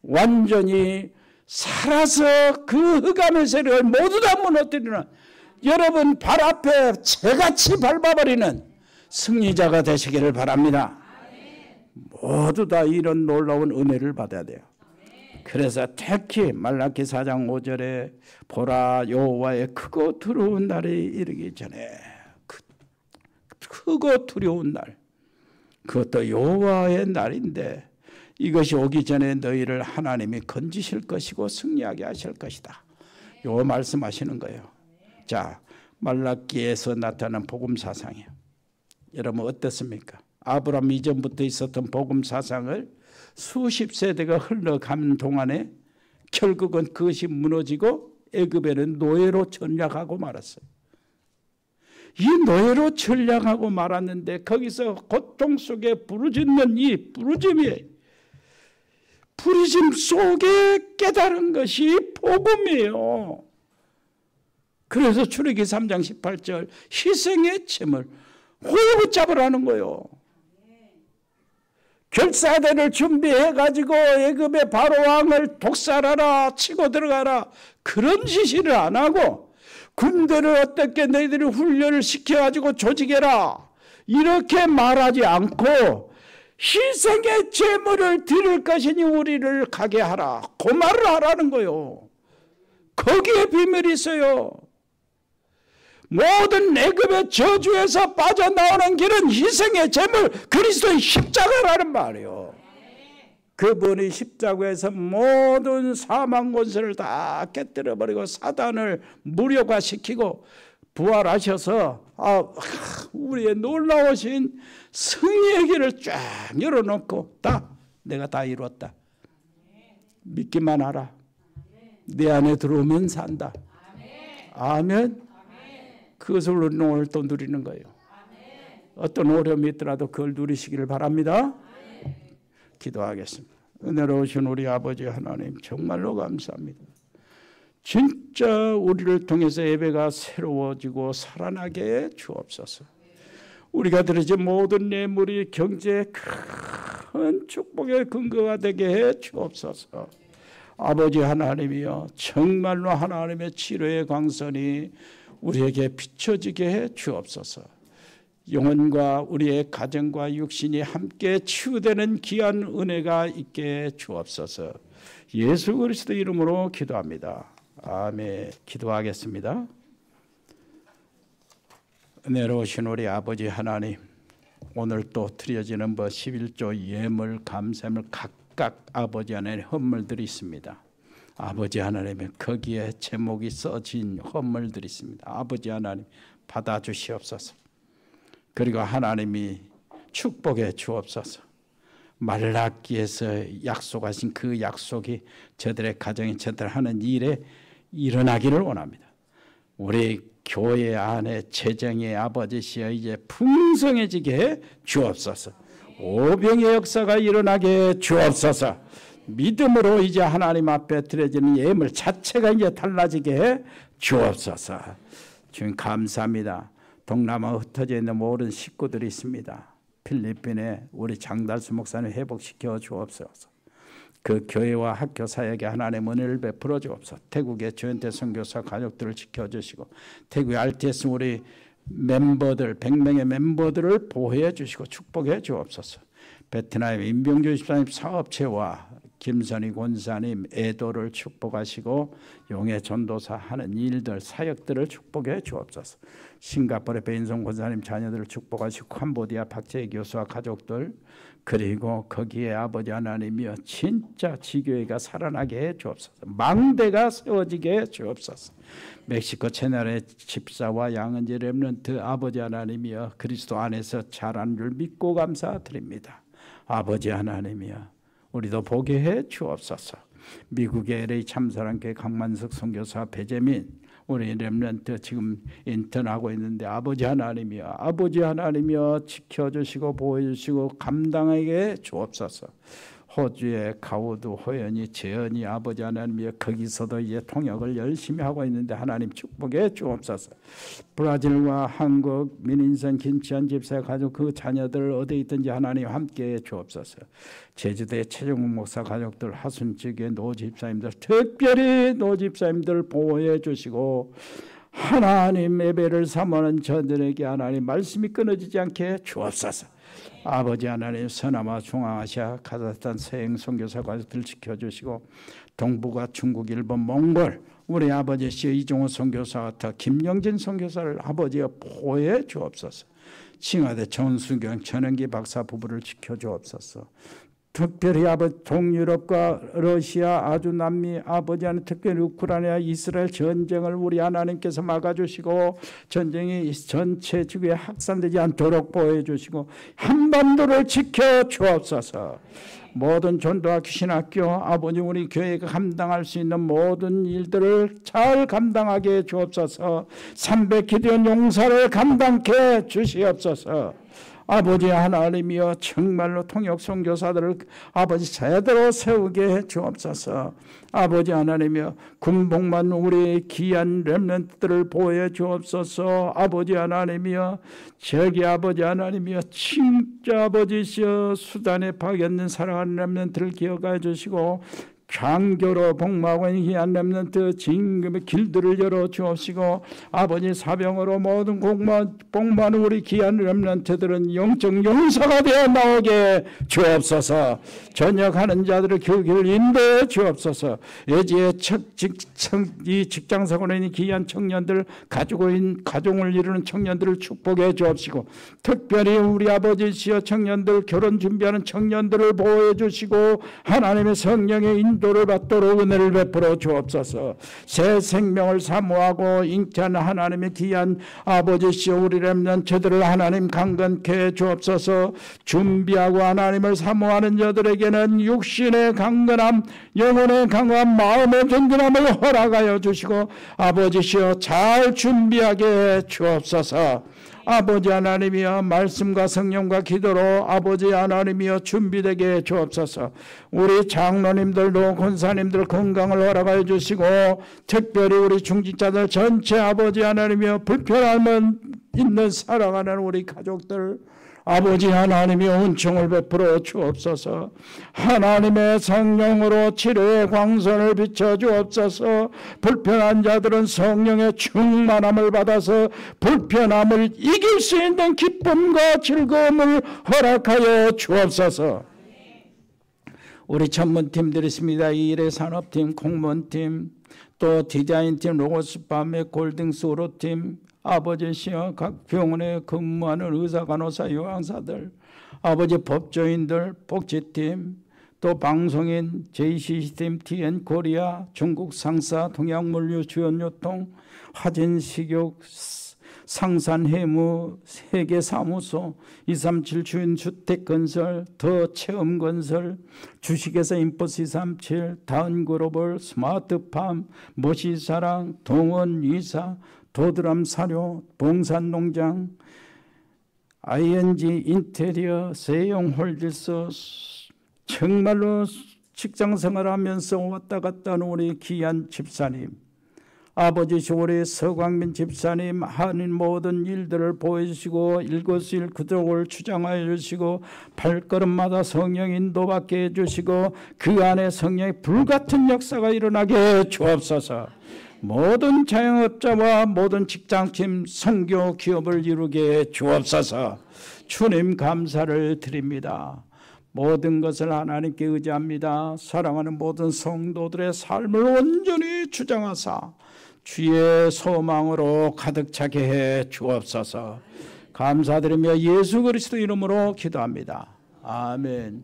완전히 살아서 그 흑암의 세력을 모두 다 무너뜨리는, 여러분 발 앞에 채같이 밟아버리는 승리자가 되시기를 바랍니다. 모두 다 이런 놀라운 은혜를 받아야 돼요. 그래서 특히 말라기 4장 5절에 보라 여호와의 크고 두려운 날이 이르기 전에, 크고 두려운 날, 그것도 여호와의 날인데 이것이 오기 전에 너희를 하나님이 건지실 것이고 승리하게 하실 것이다. 요 말씀하시는 거예요. 자, 말라기에서 나타난 복음 사상이에요. 여러분 어떻습니까? 아브라함 이전부터 있었던 복음 사상을 수십 세대가 흘러가는 동안에 결국은 그것이 무너지고 애굽에는 노예로 전락하고 말았어요. 이 노예로 전락하고 말았는데 거기서 고통 속에 부르짖는 이 부르짐이, 부르짐 속에 깨달은 것이 복음이에요. 그래서 출애기 3장 18절 희생의 챔을 호흡을 잡으라는 거예요. 결사대를 준비해가지고 애굽의 바로왕을 독살하라, 치고 들어가라, 그런 지시를 안 하고, 군대를 어떻게 너희들이 훈련을 시켜가지고 조직해라, 이렇게 말하지 않고 희생의 제물을 드릴 것이니 우리를 가게 하라, 그 말을 하라는 거예요. 거기에 비밀이 있어요. 모든 애굽의 저주에서 빠져나오는 길은 희생의 제물, 그리스도의 십자가라는 말이에요. 그분이 십자가에서 모든 사망 권세를 다 깨뜨려버리고 사단을 무력화시키고 부활하셔서 우리의 놀라우신 승리의 길을 쫙 열어놓고 내가 다 이뤘다. 믿기만 하라. 내 안에 들어오면 산다. 아멘. 그것을 우리는 오늘 또 누리는 거예요. 어떤 어려움이 있더라도 그걸 누리시기를 바랍니다. 기도하겠습니다. 은혜로우신 우리 아버지 하나님, 정말로 감사합니다. 진짜 우리를 통해서 예배가 새로워지고 살아나게 해 주옵소서. 우리가 드리지 모든 예물이 경제의 큰 축복의 근거가 되게 해 주옵소서. 아버지 하나님이여, 정말로 하나님의 치료의 광선이 우리에게 비춰지게 해 주옵소서. 영혼과 우리의 가정과 육신이 함께 치유되는 귀한 은혜가 있게 주옵소서. 예수 그리스도 이름으로 기도합니다. 아멘. 기도하겠습니다. 은혜로우신 우리 아버지 하나님, 오늘 또 드려지는 11조 예물 감사물 각각 아버지 하나님의 헌물들이 있습니다. 아버지 하나님, 거기에 제목이 써진 헌물들이 있습니다. 아버지 하나님, 받아주시옵소서. 그리고 하나님이 축복해 주옵소서. 말라기에서 약속하신 그 약속이 저들의 가정에 저들 하는 일에 일어나기를 원합니다. 우리 교회 안에 재정의 아버지시여 이제 풍성해지게 해 주옵소서. 오병의 역사가 일어나게 해 주옵소서. 믿음으로 이제 하나님 앞에 드려지는 예물 자체가 이제 달라지게 해 주옵소서. 주님 감사합니다. 동남아 흩어져 있는 모든 식구들이 있습니다. 필리핀에 우리 장달수 목사님 회복시켜 주옵소서. 그 교회와 학교 사역에 하나님의 은혜를 베풀어 주옵소서. 태국의 조현태 선교사 가족들을 지켜주시고 태국의 RTS 우리 멤버들 100명의 멤버들을 보호해 주시고 축복해 주옵소서. 베트남 임병주 집사님 사업체와 김선희 권사님 애도를 축복하시고 용해 전도사 하는 일들 사역들을 축복해 주옵소서. 싱가포르의 배인성 권사님 자녀들을 축복하시고 캄보디아 박재희 교수와 가족들 그리고 거기에 아버지 하나님이여 진짜 지교회가 살아나게 해 주옵소서. 망대가 세워지게 해 주옵소서. 멕시코 채널의 집사와 양은지 렘넌트 아버지 하나님이여 그리스도 안에서 자라는 줄 믿고 감사드립니다. 아버지 하나님이여 우리도 보게 해 주옵소서. 미국의 LA 참사랑교회 강만석 선교사 배재민 우리 렘넌트 지금 인턴하고 있는데 아버지 하나님이여 지켜주시고 보호해주시고 감당하게 해 주옵소서. 호주의 가우드, 호연이, 재현이 아버지 하나님이여 거기서도 이제 통역을 열심히 하고 있는데 하나님 축복해 주옵소서. 브라질과 한국, 민인선, 김치환 집사의 가족 그 자녀들 어디 있든지 하나님 함께해 주옵소서. 제주도의 최종국 목사 가족들, 하순직의 노 집사님들 특별히 노 집사님들 보호해 주시고 하나님 예배를 사모하는 저들에게 하나님 말씀이 끊어지지 않게 주옵소서. 아버지 하나님 서남아 중앙아시아 카자흐스탄 서행 선교사 가족들 지켜주시고 동북아 중국 일본 몽골 우리 아버지 이종호 선교사와 김영진 선교사를 아버지가 보호해 주옵소서. 칭화대 정순경 전원기 박사 부부를 지켜주옵소서. 특별히 아버지 동유럽과 러시아 아주 남미 아버지 하나님 특별히 우크라이나 이스라엘 전쟁을 우리 하나님께서 막아주시고 전쟁이 전체 지구에 확산되지 않도록 보호해 주시고 한반도를 지켜주옵소서. 모든 전도와 귀신학교 아버지 우리 교회가 감당할 수 있는 모든 일들을 잘 감당하게 해 주옵소서. 300기도원 용사를 감당케 주시옵소서. 아버지 하나님이여 정말로 통역 선교사들을 아버지 제대로 세우게 해 주옵소서. 아버지 하나님이여 군복만 우리 귀한 렘넌트들을 보호해 주옵소서. 아버지 하나님이여 저기 아버지 하나님이여 진짜 아버지시여 수단에 파견된 사랑하는 렘넌트를 기억해 주시고 장교로 복무하고 있는 귀한 렘넌트 진금의 길들을 열어 주옵시고 아버지 사병으로 모든 복무하는 우리 귀한 렘넌트들은 영적 용사가 되어 나오게 주옵소서. 전역하는 자들을 길을 인도해 주옵소서. 예지의 이 직장생활에 있는 귀한 청년들 가정을 이루는 청년들을 축복해 주옵시고 특별히 우리 아버지시여 청년들 결혼 준비하는 청년들을 보호해 주시고 하나님의 성령의 인도를 받도록 은혜를 베풀어 주옵소서. 새 생명을 사모하고 잉태한 하나님의 귀한 아버지시여 우리 렘넌트들을 하나님 강건케 해 주옵소서. 준비하고 하나님을 사모하는 자들에게는 육신의 강건함 영혼의 강건함 마음의 든든함을 허락하여 주시고 아버지시여 잘 준비하게 해 주옵소서. 아버지 하나님이여 말씀과 성령과 기도로 아버지 하나님이여 준비되게 해 주옵소서. 우리 장로님들도 권사님들 건강을 허락하여 주시고 특별히 우리 중직자들 전체 아버지 하나님이여 불편함은 있는 사랑하는 우리 가족들 아버지 하나님이 은총을 베풀어 주옵소서. 하나님의 성령으로 치료의 광선을 비춰 주옵소서. 불편한 자들은 성령의 충만함을 받아서 불편함을 이길 수 있는 기쁨과 즐거움을 허락하여 주옵소서. 우리 전문팀들이 있습니다. 일의 산업팀, 공무원팀, 또 디자인팀, 로고스팜의 골딩소로팀 아버지시여 각 병원에 근무하는 의사, 간호사, 요양사들 아버지 법조인들, 복지팀 또 방송인, JCC팀, TN코리아, 중국 상사, 동양물류, 주연유통, 화진식욕, 상산해무, 세계사무소, 237 주인주택건설, 더 체험건설, 주식회사 인포시37, 다은글로벌, 스마트팜, 모시사랑, 동원이사, 도드람 사료, 봉산농장, ING 인테리어, 세용홀디스 정말로 직장생활하면서 왔다 갔다 하는 우리 귀한 집사님 아버지 우리 서광민 집사님 하는 모든 일들을 보여주시고 일거수일투족을 주장하여 주시고 발걸음마다 성령 인도받게 해주시고 그 안에 성령의 불같은 역사가 일어나게 해 주옵소서. 모든 자영업자와 모든 직장팀 선교 기업을 이루게 해 주옵소서. 주님 감사를 드립니다. 모든 것을 하나님께 의지합니다. 사랑하는 모든 성도들의 삶을 온전히 주장하사 주의 소망으로 가득 차게 해 주옵소서. 감사드리며 예수 그리스도 이름으로 기도합니다. 아멘.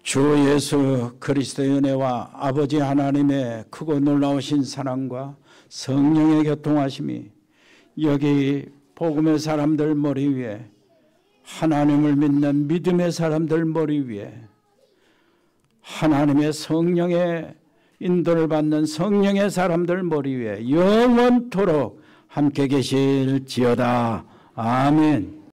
주 예수 그리스도의 은혜와 아버지 하나님의 크고 놀라우신 사랑과 성령의 교통하심이 여기 복음의 사람들 머리 위에, 하나님을 믿는 믿음의 사람들 머리 위에, 하나님의 성령의 인도를 받는 성령의 사람들 머리 위에 영원토록 함께 계실지어다. 아멘.